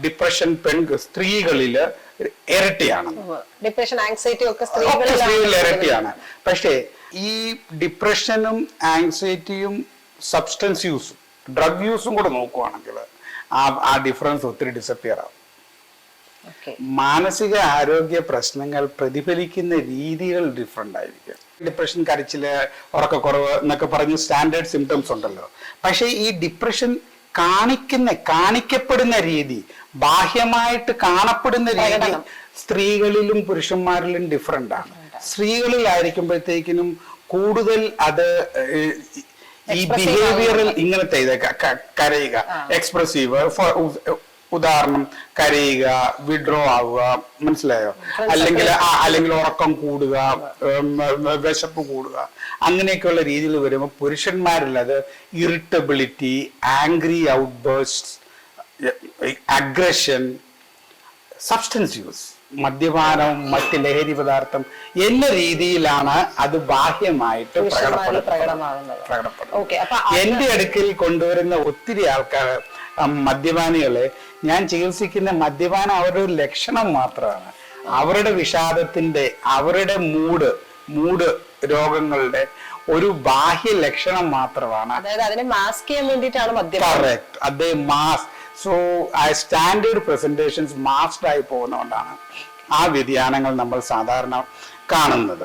Depression സ്ത്രീകളില് ഇരട്ടിയാണ്. Depression anxiety ഒക്കെ സ്ത്രീകളിൽ ഇരട്ടിയാണ്. പക്ഷേ ഈ ഡിപ്രഷനും ആങ്സൈറ്റിയും സബ്സ്റ്റൻസ് യൂസും ഡ്രഗ് യൂസും കൂടെ നോക്കുവാണെങ്കിൽ ആ ഡിഫറൻസ് ഒത്തിരി ഡിസപ്പിയർ ആവും. മാനസിക ആരോഗ്യ പ്രശ്നങ്ങൾ പ്രതിഫലിക്കുന്ന രീതികൾ ഡിഫറെന്റ് ആയിരിക്കും. ഡിപ്രഷൻ, കരച്ചില്, ഉറക്കക്കുറവ് എന്നൊക്കെ പറഞ്ഞ് സ്റ്റാൻഡേർഡ് സിംറ്റംസ് ഉണ്ടല്ലോ. പക്ഷെ ഈ ഡിപ്രഷൻ കാണിക്കപ്പെടുന്ന രീതി, ബാഹ്യമായിട്ട് കാണപ്പെടുന്ന രീതി സ്ത്രീകളിലും പുരുഷന്മാരിലും ഡിഫറെന്റ് ആണ്. സ്ത്രീകളിലായിരിക്കുമ്പോഴത്തേക്കിനും കൂടുതൽ അത് ഈ ബിഹേവിയറൽ ഇങ്ങനത്തെ കരയുക, എക്സ്പ്രസീവ്, ഉദാഹരണം കരയുക, വിഡ്രോ ആവുക, മനസ്സിലായോ, അല്ലെങ്കിൽ ഉറക്കം കൂടുക, വിശപ്പ് കൂടുക, അങ്ങനെയൊക്കെയുള്ള രീതിയിൽ വരുമ്പോൾ പുരുഷന്മാരിൽ അത് irritability, angry outburst, aggression, substance use, മദ്യപാനം, മറ്റ് ലഹരി പദാർത്ഥം എന്ന രീതിയിലാണ് അത് ബാഹ്യമായിട്ട് പ്രകടപ്പെടുന്നത്. എന്റെ അടുക്കൽ കൊണ്ടുവരുന്ന ഒത്തിരി ആൾക്കാർ മദ്യപാനികളെ ഞാൻ ചികിത്സിക്കുന്ന മദ്യപാനം അവരുടെ ഒരു ലക്ഷണം മാത്രമാണ്. അവരുടെ വിഷാദത്തിന്റെ, അവരുടെ മൂഡ് രോഗങ്ങളുടെ ഒരു ബാഹ്യ ലക്ഷണം മാത്രമാണ്. അതിനെ മാസ്ക് ചെയ്യാൻ വേണ്ടിയിട്ടാണ് മദ്യപാനം. കറക്റ്റ്. അതേ മാസ്ക്. സോ ആ സ്റ്റാൻഡേർഡ് പ്രസന്റേഷൻസ് മാസ്ക്ഡ് ആയി പോകുന്നതുകൊണ്ടാണ് ആ വ്യതിയാനങ്ങൾ നമ്മൾ സാധാരണ കാണുന്നത്.